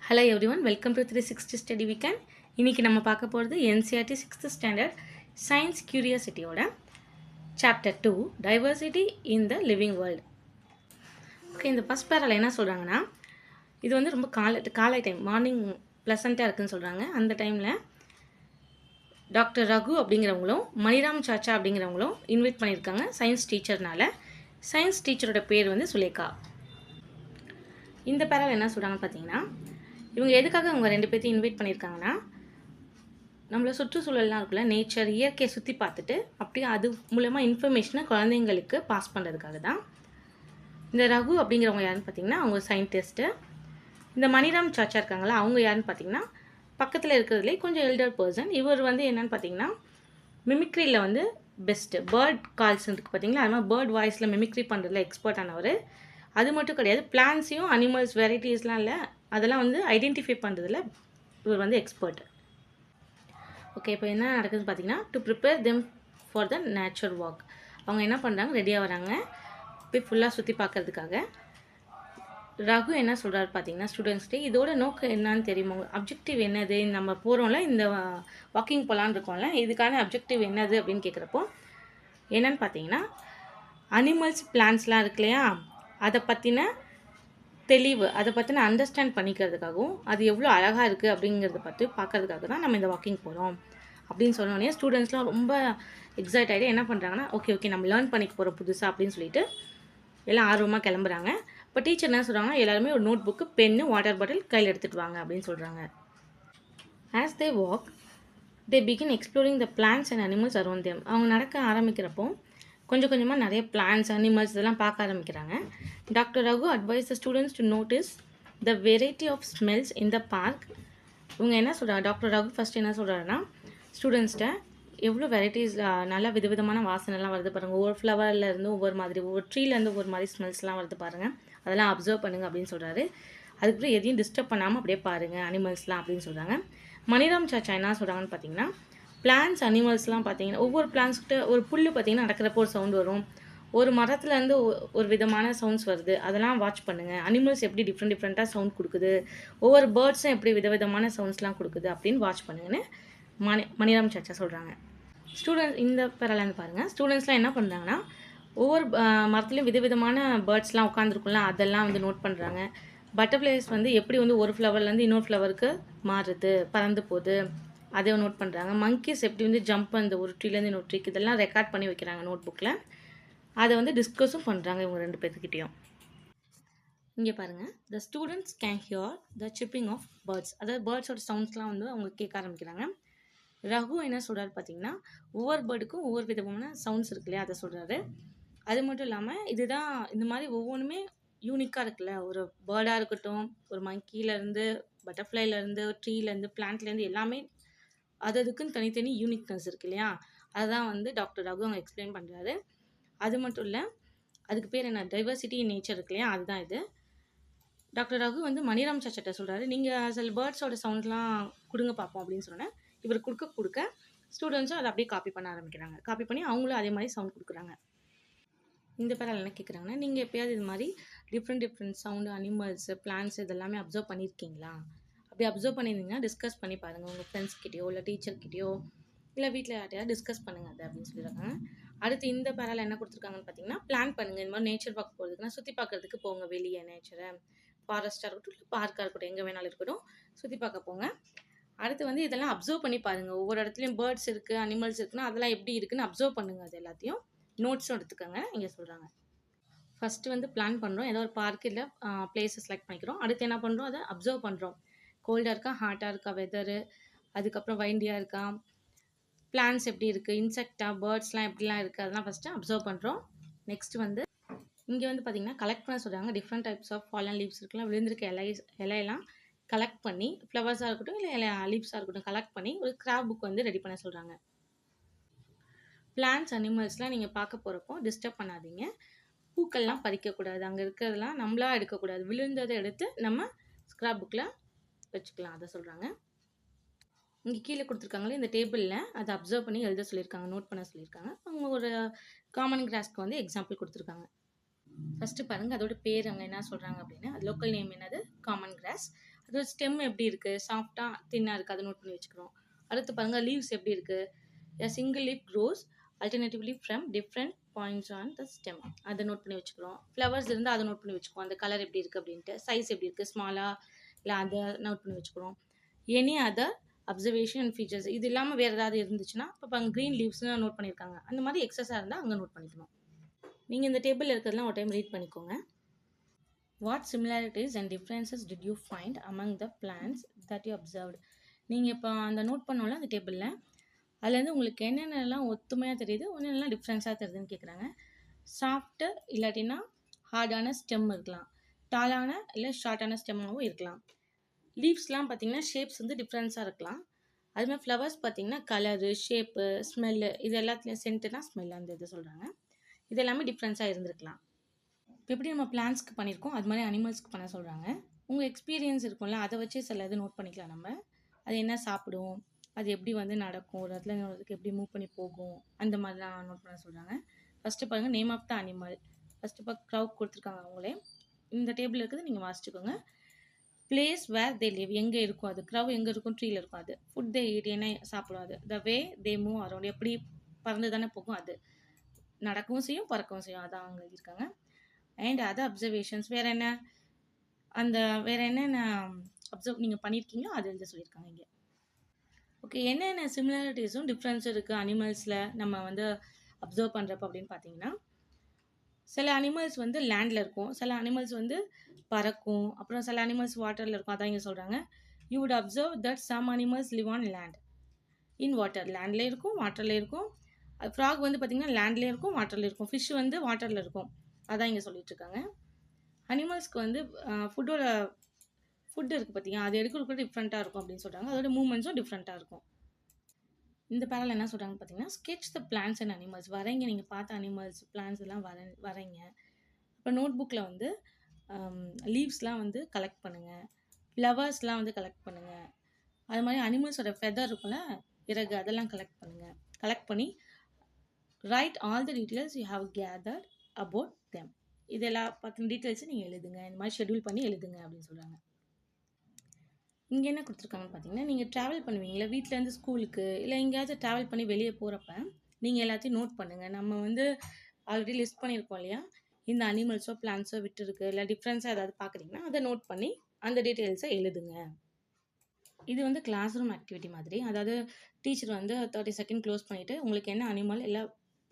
Hello everyone, welcome to 360 Study Weekend. இன்னைக்கு நம்ம பார்க்க போகிறது NCERT 6th Standard Science Curiosity ஓட Chapter 2 Diversity in the Living World. Okay, இந்த ஃபஸ்ட் பேரால என்ன சொல்கிறாங்கன்னா, இது வந்து ரொம்ப காலை டைம், மார்னிங் ப்ளசண்ட்டாக இருக்குன்னு சொல்கிறாங்க. அந்த டைமில் டாக்டர் ரகு அப்படிங்கிறவங்களும் மணிராம் சாச்சா அப்படிங்கிறவங்களும் இன்வைட் பண்ணியிருக்காங்க சயின்ஸ் டீச்சர்னால. சயின்ஸ் டீச்சரோட பேர் வந்து சுலேகா. இந்த பேரால என்ன சொல்கிறாங்கன்னு பார்த்தீங்கன்னா, இவங்க எதுக்காக அவங்க ரெண்டு பேர்த்தையும் இன்வைட் பண்ணியிருக்காங்கன்னா, நம்மளை சுற்றுச்சூழல்லாம் இருக்குல்ல, நேச்சர், இயற்கையை சுற்றி பார்த்துட்டு அப்படியே அது மூலமாக இன்ஃபர்மேஷனை குழந்தைங்களுக்கு பாஸ் பண்ணுறதுக்காக தான். இந்த ரகு அப்படிங்கிறவங்க யாருன்னு பார்த்தீங்கன்னா, அவங்க சயின்டிஸ்ட்டு. இந்த மணிராம் சாச்சா இருக்காங்களா, அவங்க யாருன்னு பார்த்தீங்கன்னா, பக்கத்தில் இருக்கிறதுலே கொஞ்சம் எல்டர் பர்சன். இவர் வந்து என்னென்னு பார்த்தீங்கன்னா, மிமிக்ரியில் வந்து பெஸ்ட்டு. பேர்ட் கால்ஸ் இருக்குது பார்த்தீங்களா, அது மாதிரி பேர்ட் வாய்ஸில் மிமிக்ரி பண்ணுறதுல எக்ஸ்பர்ட் ஆனவர். அது மட்டும் கிடையாது, பிளான்ஸையும் அனிமல்ஸ் வெரைட்டிஸ்லாம் இல்லை, அதெல்லாம் வந்து ஐடென்டிஃபை பண்ணுறதுல இவர் வந்து எக்ஸ்பர்ட். ஓகே, இப்போ என்ன நடக்குதுன்னு பார்த்தீங்கன்னா, to prepare them for the nature walk. அவங்க என்ன பண்ணுறாங்க, ரெடியாக வராங்க போய் ஃபுல்லாக சுற்றி பார்க்கறதுக்காக. ரகு என்ன சொல்கிறாரு பார்த்தீங்கன்னா, ஸ்டூடெண்ட்ஸ்கிட்ட இதோட நோக்கம் என்னன்னு தெரியுமா, அப்ஜெக்டிவ் என்னது, நம்ம போகிறோம்ல இந்த வாக்கிங் போகலான்னு இருக்கோம்ல, இதுக்கான அப்ஜெக்டிவ் என்னது அப்படின்னு கேட்குறப்போ என்னன்னு பார்த்தீங்கன்னா, அனிமல்ஸ் பிளான்ஸ்லாம் இருக்கு இல்லையா, அதை பற்றின தெளிவு, அதை பற்றின அண்டர்ஸ்டாண்ட் பண்ணிக்கிறதுக்காகவும் அது எவ்வளோ அழகாக இருக்குது அப்படிங்கிறத பற்றி பார்க்கறதுக்காக தான் நம்ம இந்த வாக்கிங் போகிறோம் அப்படின்னு சொன்னோடனே ஸ்டூடெண்ட்ஸ்லாம் ரொம்ப எக்ஸைட் ஆகிட்டு என்ன பண்ணுறாங்கன்னா, ஓகே நம்ம லேர்ன் பண்ணிக்க போகிறோம் புதுசாக அப்படின்னு சொல்லிட்டு எல்லாம் ஆர்வமாக கிளம்புறாங்க. இப்போ டீச்சர் என்ன சொல்கிறாங்கன்னா, எல்லாருமே ஒரு note book, pen, water bottle கையில் எடுத்துகிட்டு வாங்க அப்படின்னு சொல்கிறாங்க. As they walk they begin exploring the plants and animals around them. அவங்க நடக்க ஆரம்பிக்கிறப்போ கொஞ்சம் கொஞ்சமாக நிறைய பிளான்ஸ், அனிமல்ஸ் இதெல்லாம் பார்க்க ஆரம்பிக்கிறாங்க. Doctor Raghu advise the students to notice the variety of smells in the park. இவங்க என்ன சொல்கிறாங்க, டாக்டர் ரகு ஃபஸ்ட்டு என்ன சொல்கிறாருன்னா, ஸ்டூடெண்ட்ஸ்கிட்ட எவ்வளோ வெரைட்டிஸ், நல்லா விதவிதமான வாசனைலாம் வருது பாருங்கள், ஒவ்வொரு ஃப்ளவர்லேருந்து ஒவ்வொரு மாதிரி, ஒவ்வொரு ட்ரீலேருந்து ஒவ்வொரு மாதிரி ஸ்மெல்ஸ்லாம் வருது பாருங்கள், அதெல்லாம் அப்சர்வ் பண்ணுங்கள் அப்படின்னு சொல்கிறாரு. அதுக்கப்புறம் எதையும் டிஸ்டர்ப் பண்ணாமல் அப்படியே பாருங்கள் அனிமல்ஸ்லாம் அப்படின்னு சொல்கிறாங்க. மணிராம் சாச்சா என்ன சொல்கிறாங்கன்னு பார்த்தீங்கன்னா, பிளான்ஸ், அனிமல்ஸ்லாம் பார்த்தீங்கன்னா, ஒவ்வொரு பிளான்ஸ்கிட்ட ஒரு புல் பார்த்தீங்கன்னா நடக்கிறப்போ ஒரு சவுண்ட் வரும், ஒரு மரத்துலேருந்து ஒரு விதமான சவுண்ட்ஸ் வருது, அதெல்லாம் வாட்ச் பண்ணுங்கள். அனிமல்ஸ் எப்படி டிஃப்ரெண்ட்டாக சவுண்ட் கொடுக்குது, ஒவ்வொரு பேர்ட்ஸும் எப்படி விதவிதமான சவுண்ட்ஸ்லாம் கொடுக்குது அப்படின்னு வாட்ச் பண்ணுங்கன்னு மணிராம் சாச்சா சொல்கிறாங்க. ஸ்டூடெண்ட்ஸ் இந்த பேராலேருந்து பாருங்கள், ஸ்டூடெண்ட்ஸ்லாம் என்ன பண்ணுறாங்கன்னா, ஒவ்வொரு மரத்துலேயும் விதவிதமான பேர்ட்ஸ்லாம் உட்காந்துருக்கும்ல, அதெல்லாம் வந்து நோட் பண்ணுறாங்க. பட்டர்ஃப்ளைஸ் வந்து எப்படி வந்து ஒரு ஃப்ளவர்லேருந்து இன்னொரு ஃப்ளவருக்கு மாறுது, பறந்து போகுது, அதை நோட் பண்ணுறாங்க. மங்கீஸ் எப்படி வந்து ஜம்ப் அந்த ஒரு ட்ரீலேருந்து இன்னொரு ட்ரீக்கு, இதெல்லாம் ரெக்கார்ட் பண்ணி வைக்கிறாங்க நோட் புக்கில். அதை வந்து டிஸ்கஸும் பண்ணுறாங்க இவங்க ரெண்டு பேர்த்துக்கிட்டையும். இங்கே பாருங்கள், the students can hear the chirping of birds. அதாவது பேர்ட்ஸோட சவுண்ட்ஸ்லாம் வந்து அவங்க கேட்க ஆரம்பிக்கிறாங்க. ரகு என்ன சொல்கிறாரு பார்த்தீங்கன்னா, ஒவ்வொரு பேர்டுக்கும் ஒவ்வொரு விதமான சவுண்ட்ஸ் இருக்கு இல்லையா, அதை சொல்கிறாரு. அது மட்டும் இல்லாமல் இதுதான் இந்த மாதிரி ஒவ்வொன்றுமே யூனிக்காக இருக்குல்ல, ஒரு பேர்டாக இருக்கட்டும், ஒரு மங்கிலேருந்து, பட்டர்ஃப்ளைலேருந்து, ட்ரீலேருந்து, பிளான்ட்லேருந்து எல்லாமே அதுக்குன்னு தனித்தனி யூனிக்னஸ் இருக்கு இல்லையா, அதுதான் வந்து டாக்டர் ரகு அவங்க எக்ஸ்பிளைன் பண்ணுறாரு. அது மட்டும் இல்லை, அதுக்கு பேர் என்ன, டைவர்சிட்டி இன் நேச்சர் இருக்கு இல்லையா, அதுதான் இது. டாக்டர் ரகு வந்து மணிராம் சாச்சாட்ட சொல்கிறாரு, நீங்கள் சில பேர்ட்ஸோட சவுண்ட்லாம் கொடுங்க பார்ப்போம் அப்படின்னு சொன்னேன். இவர் கொடுக்க ஸ்டூடெண்ட்ஸும் அதை அப்படியே காப்பி பண்ண ஆரம்பிக்கிறாங்க. காப்பி பண்ணி அவங்களும் அதே மாதிரி சவுண்ட் கொடுக்குறாங்க. இந்த பேரால் என்ன கேட்குறாங்கன்னா, நீங்கள் எப்போயாவது இது மாதிரி டிஃப்ரெண்ட் சவுண்டு, அனிமல்ஸ், பிளான்ஸ் இதெல்லாமே அப்சர்வ் பண்ணியிருக்கீங்களா? அப்படி அப்சர்வ் பண்ணியிருந்தீங்கன்னா டிஸ்கஸ் பண்ணி பாருங்கள், உங்கள் ஃப்ரெண்ட்ஸ்கிட்டயோ இல்லை டீச்சர்கிட்டயோ இல்லை வீட்டில் யார்ட்டையாவது டிஸ்கஸ் பண்ணுங்கள் அதை அப்படின்னு சொல்லியிருக்காங்க. அடுத்து இந்த பேரால் என்ன கொடுத்துருக்காங்கன்னு பார்த்தீங்கன்னா, பிளான் பண்ணுங்கள், இந்த மாதிரி நேச்சர் வாக் போகிறதுக்குன்னா சுற்றி பார்க்குறதுக்கு போங்க, வெளியே நேச்சரை, ஃபாரஸ்ட்டாக இருக்கட்டும் இல்லை பார்க்காக இருக்கட்டும், எங்கே வேணாலும் இருக்கட்டும், சுற்றி பார்க்க போங்க. அடுத்து வந்து இதெல்லாம் அப்சர்வ் பண்ணி பாருங்கள், ஒவ்வொரு இடத்துலையும் பேர்ட்ஸ் இருக்குது, அனிமல்ஸ் இருக்குன்னா அதெல்லாம் எப்படி இருக்குன்னு அப்சர்வ் பண்ணுங்கள், அது எல்லாத்தையும் நோட்ஸும் எடுத்துக்கோங்க இங்கே சொல்கிறாங்க. ஃபஸ்ட்டு வந்து பிளான் பண்ணுறோம், ஏதோ ஒரு பார்க் இல்லை பிளேஸை செலக்ட் பண்ணிக்கிறோம். அடுத்து என்ன பண்ணுறோம், அதை அப்சர்வ் பண்ணுறோம், கோல்டாக இருக்கா, ஹாட்டாக இருக்கா வெதரு, அதுக்கப்புறம் வைண்டியாக இருக்கா, பிளான்ஸ் எப்படி இருக்குது, இன்செக்டா, பேர்ட்ஸ்லாம் எப்படிலாம் இருக்குது, அதெல்லாம் ஃபஸ்ட்டு அப்சர்வ் பண்ணுறோம். நெக்ஸ்ட் வந்து இங்கே வந்து பார்த்திங்கன்னா கலெக்ட் பண்ண சொல்கிறாங்க. Different types of fallen leaves இருக்குலாம், விழுந்திருக்க இலையெல்லாம் கலெக்ட் பண்ணி, ஃப்ளவர்ஸாக இருக்கட்டும் இல்லை லீவ்ஸாக இருக்கட்டும் கலெக்ட் பண்ணி ஒரு கிராஃப்ட் புக் வந்து ரெடி பண்ண சொல்கிறாங்க. பிளான்ஸ், அனிமல்ஸ்லாம் நீங்கள் பார்க்க போகிறப்போ டிஸ்டர்ப் பண்ணாதீங்க, பூக்கள்லாம் பறிக்கக்கூடாது, அங்கே இருக்கிறதெல்லாம் நம்மளா எடுக்கக்கூடாது, விழுந்ததை எடுத்து நம்ம ஸ்கிராப் புக்கில் வச்சுக்கலாம், அதை சொல்கிறாங்க. இங்கே கீழே கொடுத்துருக்காங்களே இந்த டேபிளில் அதை அப்சர்வ் பண்ணி எழுத சொல்லியிருக்காங்க, நோட் பண்ண சொல்லியிருக்காங்க. அவங்க ஒரு காமன் கிராஸ்க்கு வந்து எக்ஸாம்பிள் கொடுத்துருக்காங்க. ஃபஸ்ட்டு பாருங்கள், அதோட பேர் அவங்க என்ன சொல்கிறாங்க அப்படின்னா, அது லோக்கல் நேம் என்னது, காமன் கிராஸ். அதோட ஸ்டெம் எப்படி இருக்குது, சாஃப்டாக தின்னாக இருக்குது, அதை நோட் பண்ணி வச்சுக்கிறோம். அடுத்து பாருங்கள் லீவ்ஸ் எப்படி இருக்குது. A single leaf grows alternatively from different points on the stem. அதை நோட் பண்ணி வச்சுக்கிறோம். ஃப்ளவர்ஸ் இருந்தால் அதை நோட் பண்ணி வச்சுக்குவோம். அந்த கலர் எப்படி இருக்குது அப்படின்ட்டு, சைஸ் எப்படி இருக்குது, ஸ்மாலாக இல்லை அதை நோட் பண்ணி வச்சுக்கிறோம். Any other observation and features இது இல்லாமல் வேறு ஏதாவது இருந்துச்சுன்னா இப்போ க்ரீன் லீவ்ஸ்னு நோட் பண்ணியிருக்காங்க, அந்த மாதிரி எக்ஸஸாக இருந்தால் அங்கே நோட் பண்ணிக்கணும். நீங்கள் இந்த டேபிளில் இருக்கிறதுலாம் ஒரு டைம் ரீட் பண்ணிக்கோங்க. What similarities and differences did you find among the plants that you observed. நீங்கள் இப்போ அந்த நோட் பண்ணோம்ல அந்த டேபிளில், அதுலேருந்து உங்களுக்கு என்னென்னலாம் ஒத்துமையாக தெரியுது, என்னென்னலாம் டிஃப்ரென்ஸாக தெரியுதுன்னு கேட்குறாங்க. சாஃப்ட்டு இல்லாட்டினா ஹார்டான ஸ்டெம் இருக்கலாம், டாலான இல்லை ஷார்ட்டான ஸ்டெம்மாகவும் இருக்கலாம். லீவ்ஸ்லாம் பார்த்திங்கன்னா ஷேப்ஸ் வந்து டிஃப்ரென்ஸாக இருக்கலாம். அதுமாதிரி ஃப்ளவர்ஸ் பார்த்திங்கன்னா கலரு, ஷேப்பு, ஸ்மெல்லு, இது எல்லாத்துலேயும் சென்ட்டுனா ஸ்மெல் அந்த இது சொல்கிறாங்க. இது எல்லாமே டிஃப்ரென்ஸாக இருந்திருக்கலாம். இப்போ எப்படி நம்ம பிளான்ஸ்க்கு பண்ணியிருக்கோம் அது மாதிரி அனிமல்ஸ்க்கு பண்ண சொல்கிறாங்க. உங்கள் எக்ஸ்பீரியன்ஸ் இருக்கும்ல, அதை வச்சு சில இது நோட் பண்ணிக்கலாம். நம்ம அது என்ன சாப்பிடும், அது எப்படி வந்து நடக்கும், ஒரு இடத்துல இன்னொருக்கு எப்படி மூவ் பண்ணி போகும், அந்த மாதிரிலாம் நோட் பண்ண சொல்கிறாங்க. ஃபஸ்ட்டு பாருங்கள் name of the animal. First பார்க்க க்ரௌ கொடுத்துருக்காங்க அவங்களே. இந்த டேபிள் இருக்குது, நீங்கள் வாசிச்சுக்கோங்க. பிளேஸ் வேர் தே லிவ், எங்கே இருக்கும் அது, க்ரௌ எங்கே இருக்கும், ட்ரீயில் இருக்கும் அது. ஃபுட் தே ஈட், என்ன சாப்பிடும் அது. த வே தே மூவ் அரௌண்ட், எப்படி பறந்து தானே போகும் அது, நடக்கவும் செய்யும் பறக்கவும் செய்யும், அதான் அங்கே இருக்காங்க. அண்ட் அதர் அப்சர்வேஷன்ஸ், வேறு என்ன அந்த வேறு என்னென்ன அப்சர்வ் நீங்கள் பண்ணியிருக்கீங்களோ அது எழுத சொல்லியிருக்காங்க இங்கே. ஓகே, என்னென்ன சிமிலாரிட்டிஸும் டிஃப்ரென்ஸும் இருக்குது அனிமல்ஸில் நம்ம வந்து அப்சர்வ் பண்ணுறப்ப அப்படின்னு பார்த்தீங்கன்னா, சில அனிமல்ஸ் வந்து லேண்டில் இருக்கும், சில அனிமல்ஸ் வந்து பறக்கும், அப்புறம் சில அனிமல்ஸ் வாட்டரில் இருக்கும். அதான் இங்கே சொல்கிறாங்க. You would observe that some animals live on land in water, லேண்டில் இருக்கும் வாட்டரில் இருக்கும். ஃப்ராக் வந்து பார்த்திங்கன்னா லேண்ட்லேயே இருக்கும் வாட்டரில் இருக்கும். ஃபிஷ் வந்து வாட்டரில் இருக்கும். அதான் இங்கே சொல்லிகிட்ருக்காங்க. அனிமல்ஸ்க்கு வந்து ஃபுட் இருக்குது பார்த்திங்க, அது எடுக்கிறது டிஃப்ரெண்ட்டாக இருக்கும் அப்படின்னு சொல்கிறாங்க. அதோட மூமெண்ட்ஸும் டிஃப்ரெண்ட்டாக இருக்கும். இந்த பேரில் என்ன சொல்கிறாங்கன்னு பார்த்தீங்கன்னா, sketch the plants and animals, வரைங்க, நீங்கள் பார்த்த அனிமல்ஸ் பிளான்ஸ் எல்லாம் வரைங்க. அப்புறம் நோட் புக்கில் வந்து லீவ்ஸ்லாம் வந்து கலெக்ட் பண்ணுங்கள், ஃப்ளவர்ஸ்லாம் வந்து கலெக்ட் பண்ணுங்கள். அது மாதிரி அனிமல்ஸோட ஃபெதர் இருக்கும்ல, இறகு, அதெல்லாம் கலெக்ட் பண்ணுங்கள். கலெக்ட் பண்ணி right all the details you have gathered about them, இதெல்லாம் பற்றின டீட்டெயில்ஸை நீங்கள் எழுதுங்க, இந்த மாதிரி ஷெட்யூல் பண்ணி எழுதுங்க அப்படின்னு சொல்கிறாங்க. இங்கே என்ன கொடுத்துருக்காங்கன்னு பார்த்தீங்கன்னா, நீங்கள் ட்ராவல் பண்ணுவீங்களா வீட்டிலேருந்து ஸ்கூலுக்கு, இல்லை எங்கேயாவது ட்ராவல் பண்ணி வெளியே போகிறப்ப நீங்கள் எல்லாத்தையும் நோட் பண்ணுங்கள். நம்ம வந்து ஆல்ரெடி லிஸ்ட் பண்ணியிருக்கோம் இல்லையா, இந்த அனிமல்ஸோ பிளான்ஸோ விட்டுருக்கு, இல்லை டிஃப்ரென்ஸாக ஏதாவது பார்க்குறீங்கன்னா அதை நோட் பண்ணி அந்த டீட்டெயில்ஸை எழுதுங்க. இது வந்து கிளாஸ் ரூம் ஆக்டிவிட்டி மாதிரி. அதாவது டீச்சர் வந்து 30 செகண்ட் க்ளோஸ் பண்ணிவிட்டு உங்களுக்கு என்ன அனிமல் இல்லை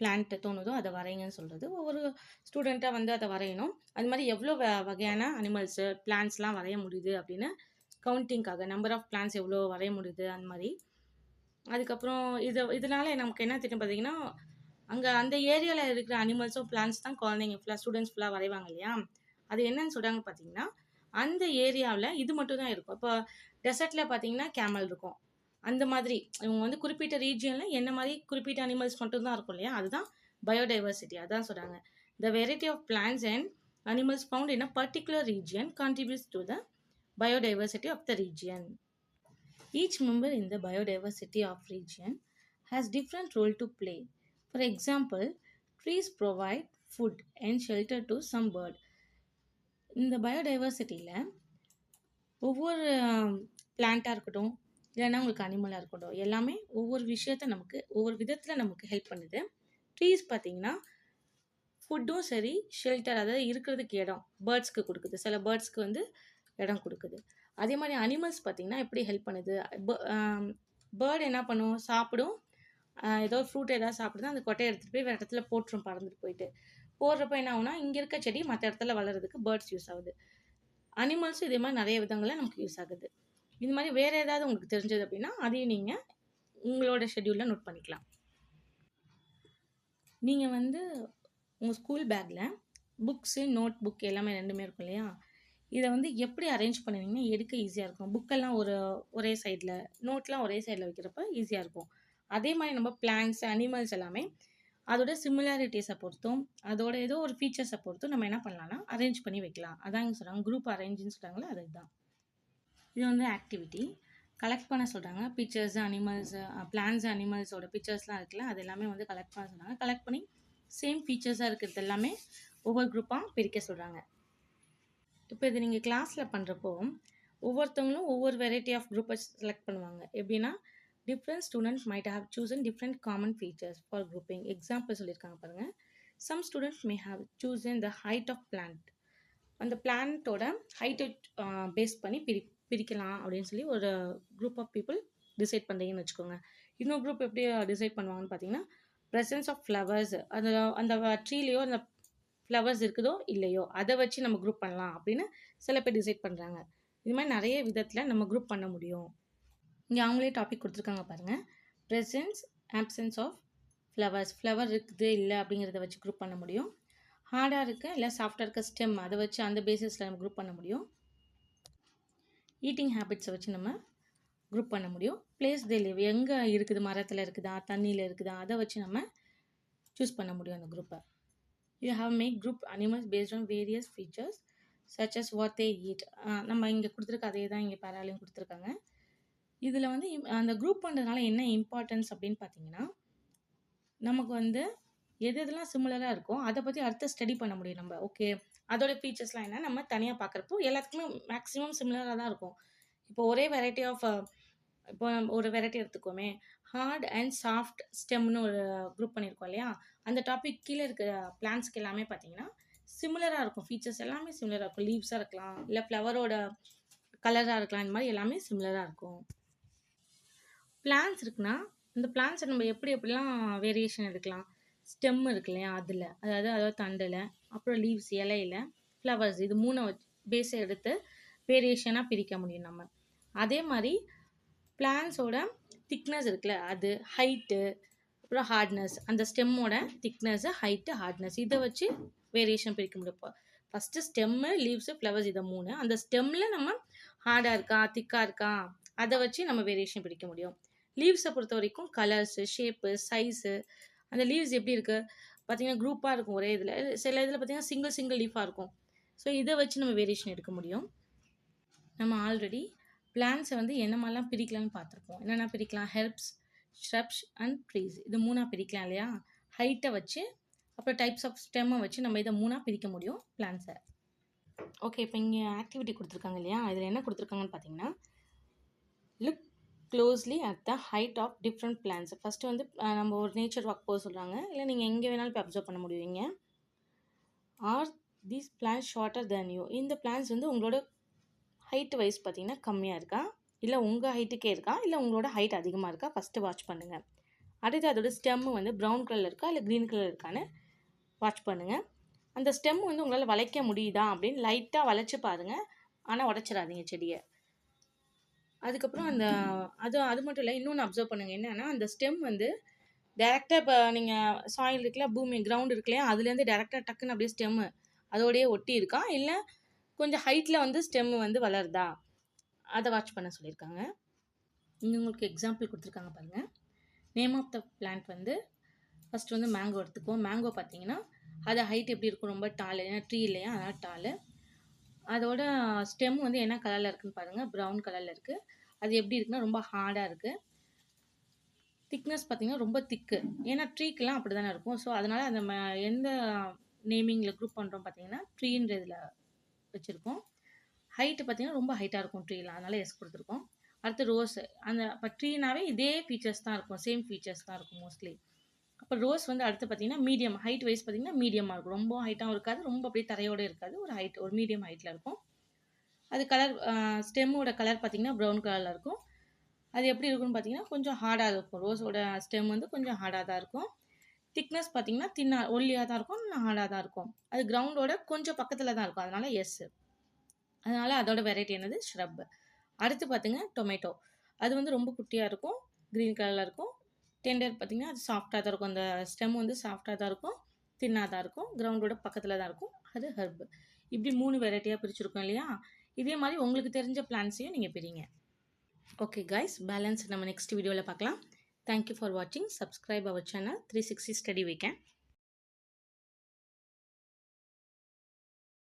பிளான்ட் தோணுதோ அதை வரைங்கன்னு சொல்கிறது. ஒவ்வொரு ஸ்டூடெண்ட்டாக வந்து அதை வரையணும். அது மாதிரி எவ்வளோ வகையான அனிமல்ஸு பிளான்ட்ஸ்லாம் வரைய முடியுது அப்படின்னு கவுண்டிங்காக, நம்பர் ஆஃப் பிளான்ஸ் எவ்வளோ வரைய முடியுது அந்த மாதிரி. அதுக்கப்புறம் இதனால் நமக்கு என்ன தெரியும் பார்த்தீங்கன்னா, அங்கே அந்த ஏரியாவில் இருக்கிற அனிமல்ஸோ பிளான்ஸ் தான் குழந்தைங்க ஃபுல்லாக ஸ்டூடெண்ட்ஸ் ஃபுல்லாக வரைவாங்க இல்லையா. அது என்னன்னு சொல்கிறாங்க பார்த்தீங்கன்னா, அந்த ஏரியாவில் இது மட்டும் தான் இருக்கும். இப்போ டெசர்ட்டில் பார்த்தீங்கன்னா கேமல் இருக்கும். அந்த மாதிரி இவங்க வந்து குறிப்பிட்ட ரீஜியனில் என்ன மாதிரி குறிப்பிட்ட அனிமல்ஸ் மட்டும்தான் இருக்கும் இல்லையா, அதுதான் பயோடைவர்சிட்டி. அதான் சொல்கிறாங்க. The variety of plants and animals found in a particular region contributes to the biodiversity of the region. Each member in the biodiversity of region has different role to play. For example, trees provide food and shelter to some bird. இந்த பயோடைவர்சிட்டியில் ஒவ்வொரு பிளான்ட்டாக இருக்கட்டும், இல்லைன்னா உங்களுக்கு அனிமலாக இருக்கட்டும், எல்லாமே ஒவ்வொரு விஷயத்த நமக்கு ஒவ்வொரு விதத்தில் நமக்கு ஹெல்ப் பண்ணுது. ட்ரீஸ் பார்த்திங்கன்னா ஃபுட்டும் சரி, ஷெல்டர், அதாவது இருக்கிறதுக்கு இடம் பேர்ட்ஸ்க்கு கொடுக்குது. சில பேர்ட்ஸ்க்கு வந்து இடம் கொடுக்குது. அதே மாதிரி அனிமல்ஸ் பார்த்திங்கன்னா எப்படி ஹெல்ப் பண்ணுது. பேர்டு என்ன பண்ணும், சாப்பிடும், ஏதோ ஃப்ரூட் ஏதாவது சாப்பிடுது, அந்த கொட்டையை எடுத்துகிட்டு போய் வேறு இடத்துல போட்டுரும், பறந்துட்டு போயிட்டு. போடுறப்ப என்ன ஆகுனா இங்கே இருக்க செடி மற்ற இடத்துல வளர்கிறதுக்கு பேர்ட்ஸ் யூஸ் ஆகுது. அனிமல்ஸும் இதே மாதிரி நிறைய விதங்களில் நமக்கு யூஸ் ஆகுது. இது மாதிரி வேறு ஏதாவது உங்களுக்கு தெரிஞ்சது அப்படின்னா அதையும் நீங்கள் உங்களோட ஷெட்யூலில் நோட் பண்ணிக்கலாம். நீங்கள் வந்து உங்கள் ஸ்கூல் பேக்கில் புக்ஸு, நோட் புக் எல்லாமே ரெண்டுமே இருக்கும் இல்லையா, இதை வந்து எப்படி அரேஞ்ச் பண்ணுவீங்கன்னா எடுக்க ஈஸியாக இருக்கும். புக்கெல்லாம் ஒரே சைடில், நோட்லாம் ஒரே சைடில் வைக்கிறப்ப ஈஸியாக இருக்கும். அதே மாதிரி நம்ம பிளான்ஸ், அனிமல்ஸ் எல்லாமே அதோட சிமிலாரிட்டிஸை பொறுத்தும் அதோட ஏதோ ஒரு ஃபீச்சர்ஸை பொறுத்தும் நம்ம என்ன பண்ணலாம்னா அரேஞ்ச் பண்ணி வைக்கலாம். அதான் இங்கே சொல்கிறாங்க, குரூப் அரேஞ்சுன்னு சொல்கிறாங்களே அதுதான். இது வந்து ஆக்டிவிட்டி கலெக்ட் பண்ண சொல்கிறாங்க. பிக்சர்ஸ், அனிமல்ஸ், பிளான்ஸ், அனிமல்ஸோட பிக்சர்ஸ்லாம் இருக்குல்ல, அது எல்லாமே வந்து கலெக்ட் பண்ண சொல்கிறாங்க. கலெக்ட் பண்ணி சேம் ஃபீச்சர்ஸாக இருக்கிறது எல்லாமே ஒவ்வொரு குரூப்பாக பிரிக்க சொல்கிறாங்க. இப்போ இது நீங்கள் கிளாஸில் பண்ணுறப்போ ஒவ்வொருத்தவங்களும் ஒவ்வொரு வெரைட்டி ஆஃப் குரூப்பை செலக்ட் பண்ணுவாங்க. எப்படின்னா different students might have chosen different common features for grouping. Example சொல்லியிருக்காங்க பாருங்கள். Some students may have chosen the height of plant. அந்த பிளான்ட்டோட ஹைட்டை பேஸ் பண்ணி பிரிக்கலாம் அப்படின்னு சொல்லி ஒரு குரூப் ஆஃப் பீப்புள் டிசைட் பண்ணுறீங்கன்னு வச்சுக்கோங்க. இன்னொரு குரூப் எப்படி டிசைட் பண்ணுவாங்கன்னு பார்த்தீங்கன்னா ப்ரெசன்ஸ் ஆஃப் ஃப்ளவர்ஸ், அது அந்த ட்ரீலேயோ அந்த ஃப்ளவர்ஸ் இருக்குதோ இல்லையோ அதை வச்சு நம்ம குரூப் பண்ணலாம் அப்படின்னு சில பேர் டிசைட் பண்ணுறாங்க. இது மாதிரி நிறைய விதத்தில் நம்ம குரூப் பண்ண முடியும். இங்கே அவங்களே டாபிக் கொடுத்துருக்காங்க பாருங்கள். Presence absence of flowers, flower இருக்குது இல்லை அப்படிங்கிறத வச்சு குரூப் பண்ண முடியும். ஹார்டாக இருக்க இல்லை சாஃப்டாக இருக்க ஸ்டெம், அதை வச்சு அந்த பேசிஸில் நம்ம குரூப் பண்ண முடியும். ஈட்டிங் ஹேபிட்ஸை வச்சு நம்ம குரூப் பண்ண முடியும். பிளேஸ் தே லிவ், எங்கே இருக்குது, மரத்தில் இருக்குதா தண்ணியில் இருக்குதா அதை வச்சு நம்ம சூஸ் பண்ண முடியும் அந்த குரூப்பை. You have make group animals based on various features such as what they eat. நம்ம இங்கே கொடுத்துருக்க அதே தான் இங்கே பேராலையும் கொடுத்துருக்காங்க. இதில் வந்து அந்த குரூப் பண்ணுறதுனால என்ன இம்பார்ட்டன்ஸ் அப்படின்னு பார்த்தீங்கன்னா நமக்கு வந்து எது எதெல்லாம் சிமிலராக இருக்கோ அதை பற்றி அடுத்த ஸ்டடி பண்ண முடியும் நம்ம. ஓகே, அதோட ஃபீச்சர்ஸ்லாம் என்ன நம்ம தனியாக பார்க்குறப்போ எல்லாத்துக்குமே மேக்ஸிமம் சிமிலராக தான் இருக்கும். இப்போ ஒரே வெரைட்டி ஆஃப் இப்போ ஒரு வெரைட்டி எடுத்துக்கோமே, ஹார்ட் அண்ட் சாஃப்ட் ஸ்டெம்னு ஒரு குரூப் பண்ணியிருக்கோம் இல்லையா, அந்த டாபிக் கீழே இருக்கிற பிளான்ஸ்க்கு எல்லாமே பார்த்தீங்கன்னா சிமிலராக இருக்கும். ஃபீச்சர்ஸ் எல்லாமே சிமிலராக இருக்கும். லீவ்ஸாக இருக்கலாம் இல்லை ஃப்ளவரோட கலராக இருக்கலாம், இந்த மாதிரி எல்லாமே சிமிலராக இருக்கும். பிளான்ஸ் இருக்குன்னா இந்த பிளான்ஸை நம்ம எப்படிலாம் வேரியேஷன் எடுக்கலாம். ஸ்டெம் இருக்கு இல்லையா அதில், அதாவது தண்டில், அப்புறம் லீவ்ஸ் இலையில், ஃப்ளவர்ஸ், இது 3 பேஸை எடுத்து வேரியேஷனாக பிரிக்க முடியும் நம்ம. அதே மாதிரி பிளான்ஸோட திக்னஸ் இருக்குல்ல, அது ஹைட்டு அப்புறம் ஹார்ட்னஸ், அந்த ஸ்டெம்மோட திக்னஸ்ஸு ஹைட்டு ஹார்ட்னஸ் இதை வச்சு வேரியேஷன் பிரிக்க முடியும். இப்போ ஃபஸ்ட்டு ஸ்டெம்மு, லீவ்ஸு, ஃப்ளவர்ஸ், இதை 3. அந்த ஸ்டெம்மில் நம்ம ஹார்டாக இருக்கா திக்காக இருக்கா அதை வச்சு நம்ம வேரியேஷன் பிரிக்க முடியும். லீவ்ஸை பொறுத்த வரைக்கும் கலர்ஸு, ஷேப்பு, சைஸு, அந்த லீவ்ஸ் எப்படி இருக்குது பார்த்தீங்கன்னா குரூப்பாக இருக்கும் ஒரே இதில், சில இதில் பார்த்தீங்கன்னா சிங்கிள் லீஃபாக இருக்கும். ஸோ இதை வச்சு நம்ம வேரியேஷன் எடுக்க முடியும். நம்ம ஆல்ரெடி பிளான்ஸை வந்து என்ன மாதிரிலாம் பிரிக்கலாம்னு பார்த்துருப்போம். என்னென்ன பிரிக்கலாம், ஹெர்ப்ஸ், ஷ்ரப்ஸ் அண்ட் ட்ரீஸ், இது 3 பிரிக்கலாம் இல்லையா. ஹைட்டை வச்சு அப்புறம் டைப்ஸ் ஆஃப் ஸ்டெம்மை வச்சு நம்ம இதை 3 பிரிக்க முடியும் பிளான்ஸை. ஓகே, இப்போ இங்கே ஆக்டிவிட்டி கொடுத்துருக்காங்க இல்லையா, இதில் என்ன கொடுத்துருக்காங்கன்னு பார்த்தீங்கன்னா look closely at the height of different plants. First வந்து நம்ம ஒரு நேச்சர் வாக் போக சொல்கிறாங்க, இல்லை நீங்கள் எங்கே வேணாலும் இப்போ அப்சர்வ் பண்ண முடியுங்க. Are these plans shorter than you, இந்த பிளான்ஸ் வந்து உங்களோட ஹைட் வைஸ் பார்த்தீங்கன்னா கம்மியாக இருக்கா, இல்லை உங்கள் ஹைட்டுக்கே இருக்கா, இல்லை உங்களோட ஹைட் அதிகமாக இருக்கா, ஃபஸ்ட்டு வாட்ச் பண்ணுங்கள். அடுத்து அதோட ஸ்டெம்மு வந்து ப்ரௌன் கலர் இருக்கா இல்லை க்ரீன் கலர் இருக்கான்னு வாட்ச் பண்ணுங்கள். அந்த ஸ்டெம் வந்து உங்களால் வளைக்க முடியுதா அப்படின்னு லைட்டாக வளைச்சி பாருங்கள், ஆனால் உடச்சிடாதீங்க செடியை. அதுக்கப்புறம் அது மட்டும் இல்லை, இன்னொன்று அப்சர்வ் பண்ணுங்கள். என்னென்னா அந்த ஸ்டெம் வந்து டேரெக்டாக இப்போ நீங்கள் சாயில் இருக்குல்ல, பூமி கிரவுண்ட் இருக்குல்லையா, அதுலேருந்து டேரெக்டாக டக்குன்னு அப்படியே ஸ்டெம்மு அதோடையே ஒட்டி இருக்கா, இல்லை கொஞ்சம் ஹைட்டில் வந்து ஸ்டெம்மு வந்து வளருதா, அதை வாட்ச் பண்ண சொல்லியிருக்காங்க. இங்கே உங்களுக்கு எக்ஸாம்பிள் கொடுத்துருக்காங்க பாருங்கள். நேம் ஆஃப் த பிளான்ட் வந்து ஃபஸ்ட்டு வந்து மேங்கோ எடுத்துக்குவோம். மேங்கோ பார்த்தீங்கன்னா அது ஹைட் எப்படி இருக்கும், ரொம்ப டால், ஏன்னா ட்ரீ இல்லையா அதனால் டால். அதோட ஸ்டெம் வந்து என்ன கலரில் இருக்குதுன்னு பாருங்கள், ப்ரௌன் கலரில் இருக்குது. அது எப்படி இருக்குன்னா ரொம்ப ஹார்டாக இருக்குது. திக்னஸ் பார்த்திங்கன்னா ரொம்ப திக்கு, ஏன்னா ட்ரீக்கெலாம் அப்படி தானே இருக்கும். ஸோ அதனால் அந்த எந்த நேமிங்கில் குரூப் பண்ணுறோம் பார்த்தீங்கன்னா ட்ரீன்ற இதில் வச்சுருக்கோம். ஹைட்டு பார்த்திங்கன்னா ரொம்ப ஹைட்டாக இருக்கும் ட்ரீலாம், அதனால் எஸ் கொடுத்துருக்கோம். அடுத்து ரோஸ், அந்த இப்போ ட்ரீனாவே இதே ஃபீச்சர்ஸ் தான் இருக்கும், சேம் ஃபீச்சர்ஸ் தான் இருக்கும் மோஸ்ட்லி. அப்போ ரோஸ் வந்து அடுத்து பார்த்திங்கன்னா மீடியம் ஹைட் வைஸ் பார்த்திங்கன்னா மீடியமாக இருக்கும், ரொம்ப ஹைட்டாகவும் இருக்காது, ரொம்ப அப்படியே தரையோடு இருக்காது, ஒரு மீடியம் ஹைட்டில் இருக்கும். அது கலர் ஸ்டெம்மோட கலர் பார்த்திங்கன்னா ப்ரௌன் கலரில் இருக்கும். அது எப்படி இருக்குன்னு பார்த்தீங்கன்னா கொஞ்சம் ஹார்டாக இருக்கும். ரோஸோட ஸ்டெம் வந்து கொஞ்சம் ஹார்டாக தான் இருக்கும். திக்னஸ் பார்த்திங்கன்னா ஒல்லியாக தான் இருக்கும், ஹார்டாக தான் இருக்கும். அது கிரவுண்டோட கொஞ்சம் பக்கத்தில் தான் இருக்கும், அதனால் எஸ். அதனால் அதோட வெரைட்டி என்னது, ஷ்ரப். அடுத்து பார்த்திங்க டொமேட்டோ, அது வந்து ரொம்ப குட்டியாக இருக்கும், க்ரீன் கலரில் இருக்கும். டெண்டர் பார்த்திங்கன்னா அது சாஃப்டாக தான் இருக்கும், அந்த ஸ்டெம் வந்து சாஃப்டாக தான் இருக்கும், தின்னாக தான் இருக்கும், கிரவுண்டோட பக்கத்தில் தான் இருக்கும், அது ஹெர்ப். இப்படி 3 வெரைட்டியாக பிரிச்சுருக்கோம் இல்லையா. இதே மாதிரி உங்களுக்கு தெரிஞ்ச பிளான்ஸையும் நீங்கள் பிரிங்க. ஓகே கைஸ், பேலன்ஸ் நம்ம நெக்ஸ்ட் வீடியோவில் பார்க்கலாம். தேங்க்யூ ஃபார் வாட்சிங். Subscribe our channel 360 study weekend.